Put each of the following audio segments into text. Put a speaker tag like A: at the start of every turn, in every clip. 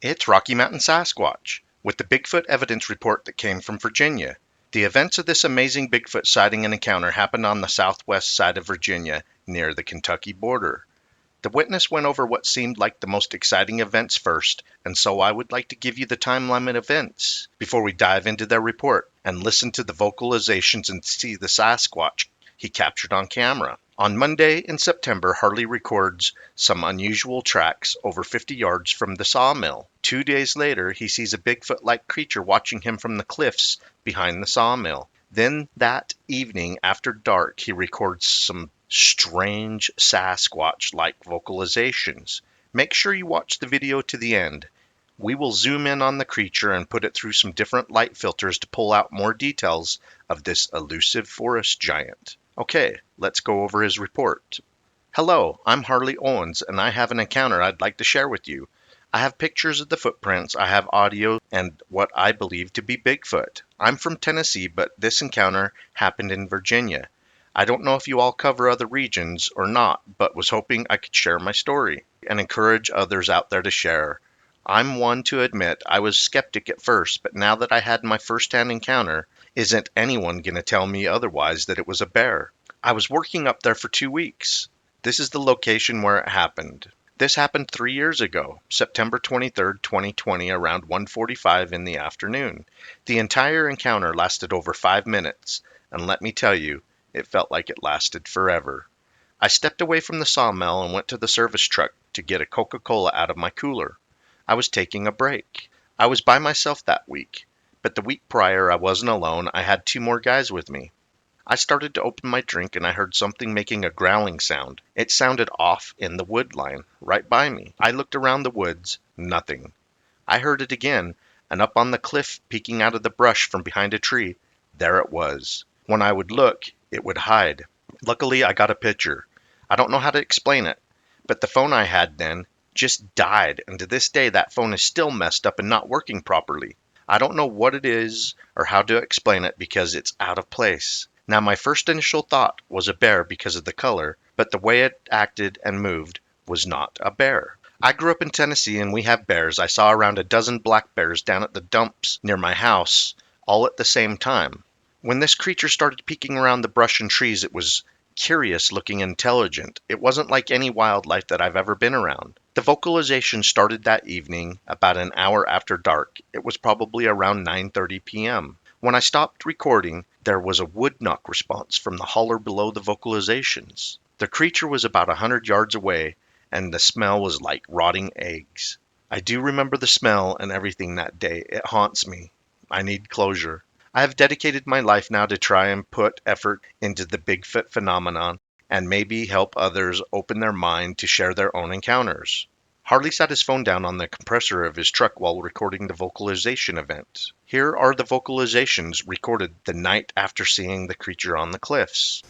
A: It's Rocky Mountain Sasquatch, with the Bigfoot evidence report that came from Virginia. The events of this amazing Bigfoot sighting and encounter happened on the southwest side of Virginia, near the Kentucky border. The witness went over what seemed like the most exciting events first, and so I would like to give you the timeline of events before we dive into their report and listen to the vocalizations and see the Sasquatch he captured on camera. On Monday in September, Harley records some unusual tracks over 50 yards from the sawmill. 2 days later, he sees a Bigfoot-like creature watching him from the cliffs behind the sawmill. Then that evening after dark, he records some strange Sasquatch-like vocalizations. Make sure you watch the video to the end. We will zoom in on the creature and put it through some different light filters to pull out more details of this elusive forest giant. Okay, let's go over his report. Hello, I'm Harley Owens, and I have an encounter I'd like to share with you. I have pictures of the footprints, I have audio, and what I believe to be Bigfoot. I'm from Tennessee, but this encounter happened in Virginia. I don't know if you all cover other regions or not, but was hoping I could share my story and encourage others out there to share. I'm one to admit I was skeptic at first, but now that I had my first-hand encounter, isn't anyone going to tell me otherwise that it was a bear? I was working up there for 2 weeks. This is the location where it happened. This happened 3 years ago, September 23rd, 2020, around 1:45 in the afternoon. The entire encounter lasted over 5 minutes, and let me tell you, it felt like it lasted forever. I stepped away from the sawmill and went to the service truck to get a Coca-Cola out of my cooler. I was taking a break. I was by myself that week, but the week prior I wasn't alone. I had 2 more guys with me. I started to open my drink and I heard something making a growling sound. It sounded off in the wood line, right by me. I looked around the woods, nothing. I heard it again, and up on the cliff peeking out of the brush from behind a tree, there it was. When I would look, it would hide. Luckily, I got a picture. I don't know how to explain it, but the phone I had then just died, and to this day that phone is still messed up and not working properly. I don't know what it is or how to explain it because it's out of place. Now, my first initial thought was a bear because of the color, but the way it acted and moved was not a bear. I grew up in Tennessee and we have bears. I saw around a dozen black bears down at the dumps near my house, all at the same time. When this creature started peeking around the brush and trees, it was curious looking, intelligent. It wasn't like any wildlife that I've ever been around. The vocalization started that evening about an hour after dark. It was probably around 9:30 p.m. When I stopped recording, there was a wood knock response from the holler below the vocalizations. The creature was about 100 yards away, and the smell was like rotting eggs. I do remember the smell and everything that day. It haunts me. I need closure. I have dedicated my life now to try and put effort into the Bigfoot phenomenon and maybe help others open their mind to share their own encounters. Harley sat his phone down on the compressor of his truck while recording the vocalization event. Here are the vocalizations recorded the night after seeing the creature on the cliffs.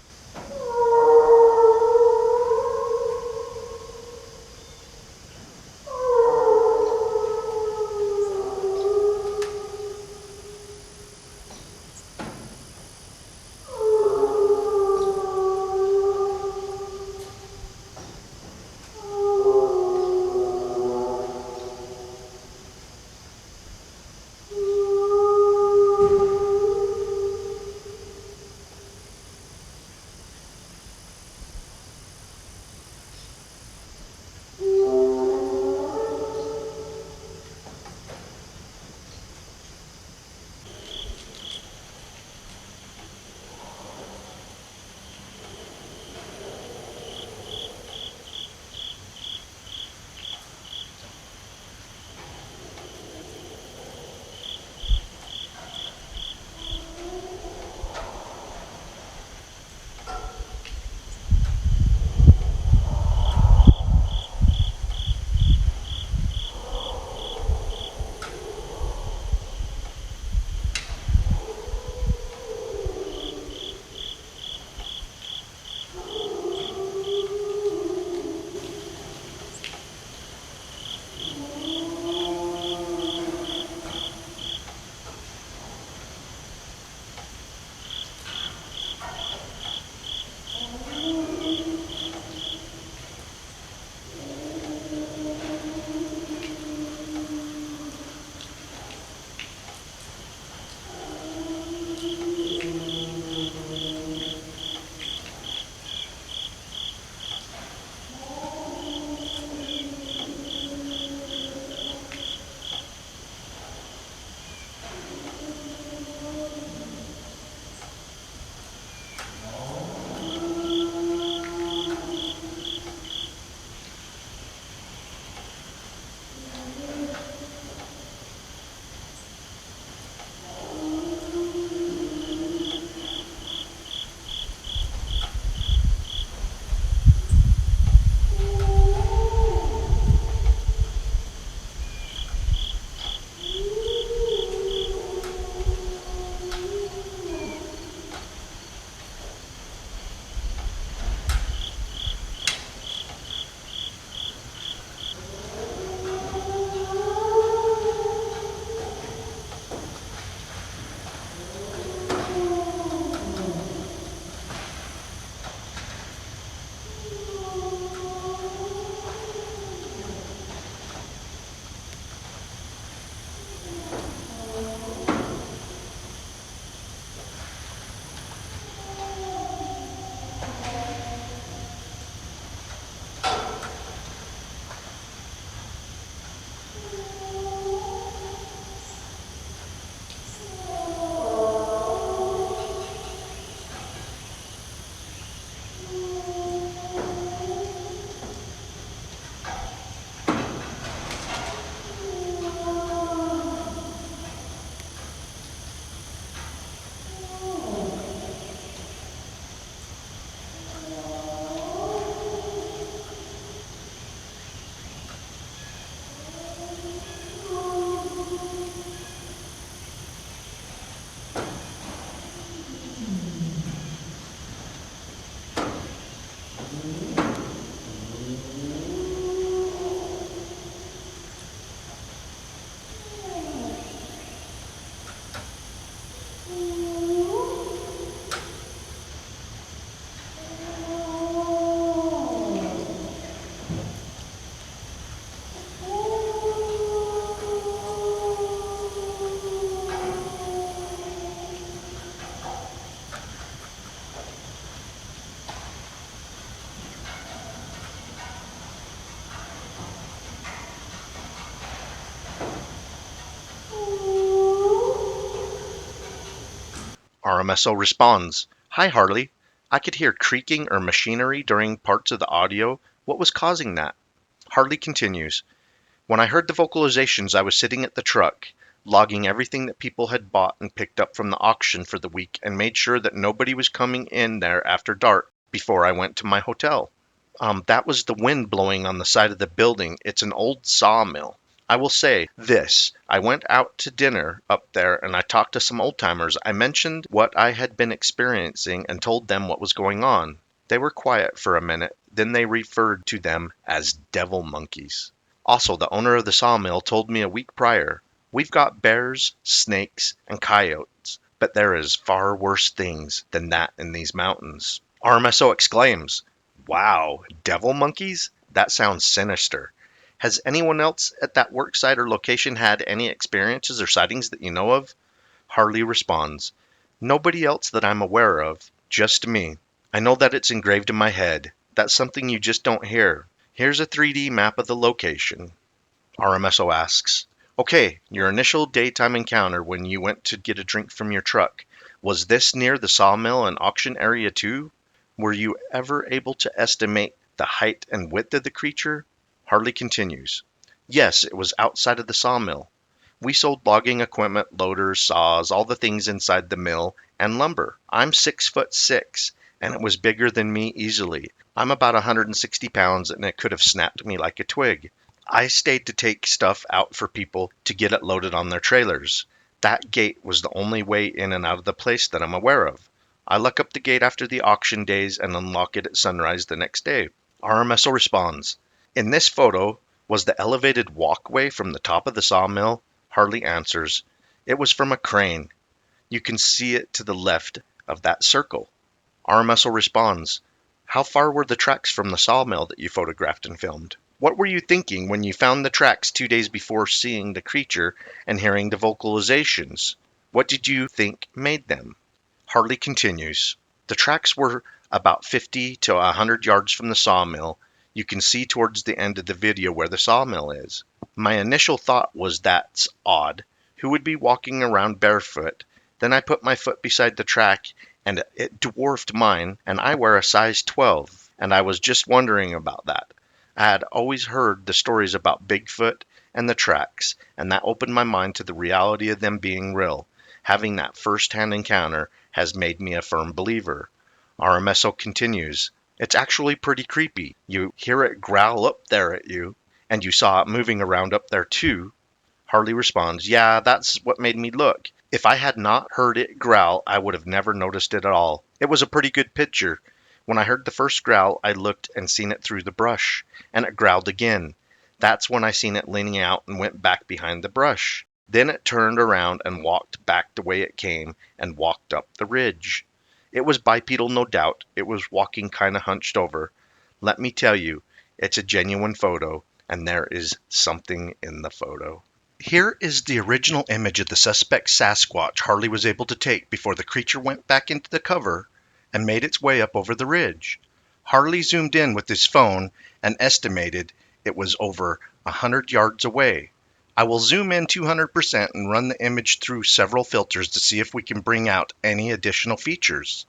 A: RMSO responds, "Hi Harley. I could hear creaking or machinery during parts of the audio. What was causing that?" Harley continues, "When I heard the vocalizations, I was sitting at the truck, logging everything that people had bought and picked up from the auction for the week and made sure that nobody was coming in there after dark before I went to my hotel. That was the wind blowing on the side of the building. It's an old sawmill. I will say this, I went out to dinner up there and I talked to some old timers. I mentioned what I had been experiencing and told them what was going on. They were quiet for a minute, then they referred to them as devil monkeys. Also, the owner of the sawmill told me a week prior, we've got bears, snakes, and coyotes, but there is far worse things than that in these mountains." RMSO exclaims, "Wow, devil monkeys? That sounds sinister. Has anyone else at that worksite or location had any experiences or sightings that you know of?" Harley responds, "Nobody else that I'm aware of, just me. I know that it's engraved in my head. That's something you just don't hear. Here's a 3D map of the location." RMSO asks, "Okay, your initial daytime encounter when you went to get a drink from your truck, was this near the sawmill and auction area too? Were you ever able to estimate the height and width of the creature?" Harley continues, "Yes, it was outside of the sawmill. We sold logging equipment, loaders, saws, all the things inside the mill, and lumber. I'm 6'6", and it was bigger than me easily. I'm about 160 pounds, and it could have snapped me like a twig. I stayed to take stuff out for people to get it loaded on their trailers. That gate was the only way in and out of the place that I'm aware of. I lock up the gate after the auction days and unlock it at sunrise the next day." RMSO responds, "In this photo, was the elevated walkway from the top of the sawmill?" Harley answers, "It was from a crane. You can see it to the left of that circle." RMSO responds, "How far were the tracks from the sawmill that you photographed and filmed? What were you thinking when you found the tracks 2 days before seeing the creature and hearing the vocalizations? What did you think made them?" Harley continues, "The tracks were about 50 to 100 yards from the sawmill. You can see towards the end of the video where the sawmill is. My initial thought was that's odd. Who would be walking around barefoot? Then I put my foot beside the track and it dwarfed mine, and I wear a size 12, and I was just wondering about that. I had always heard the stories about Bigfoot and the tracks, and that opened my mind to the reality of them being real. Having that first-hand encounter has made me a firm believer." RMSO continues, "It's actually pretty creepy. You hear it growl up there at you, and you saw it moving around up there too." Harley responds, "Yeah, that's what made me look. If I had not heard it growl, I would have never noticed it at all. It was a pretty good picture. When I heard the first growl, I looked and seen it through the brush, and it growled again. That's when I seen it leaning out and went back behind the brush. Then it turned around and walked back the way it came and walked up the ridge. It was bipedal, no doubt. It was walking kind of hunched over. Let me tell you, it's a genuine photo, and there is something in the photo." Here is the original image of the suspect Sasquatch Harley was able to take before the creature went back into the cover and made its way up over the ridge. Harley zoomed in with his phone and estimated it was over 100 yards away. I will zoom in 200% and run the image through several filters to see if we can bring out any additional features.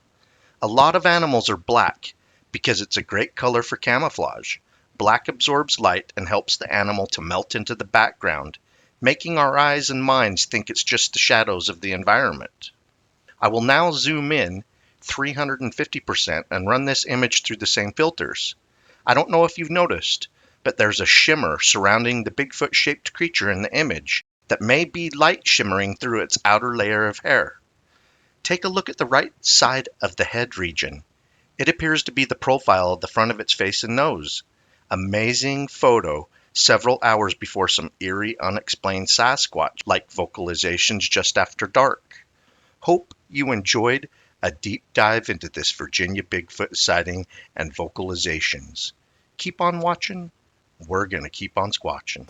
A: A lot of animals are black because it's a great color for camouflage. Black absorbs light and helps the animal to melt into the background, making our eyes and minds think it's just the shadows of the environment. I will now zoom in 350% and run this image through the same filters. I don't know if you've noticed, but there's a shimmer surrounding the Bigfoot-shaped creature in the image that may be light shimmering through its outer layer of hair. Take a look at the right side of the head region. It appears to be the profile of the front of its face and nose. Amazing photo several hours before some eerie, unexplained Sasquatch-like vocalizations just after dark. Hope you enjoyed a deep dive into this Virginia Bigfoot sighting and vocalizations. Keep on watching. We're going to keep on squatching.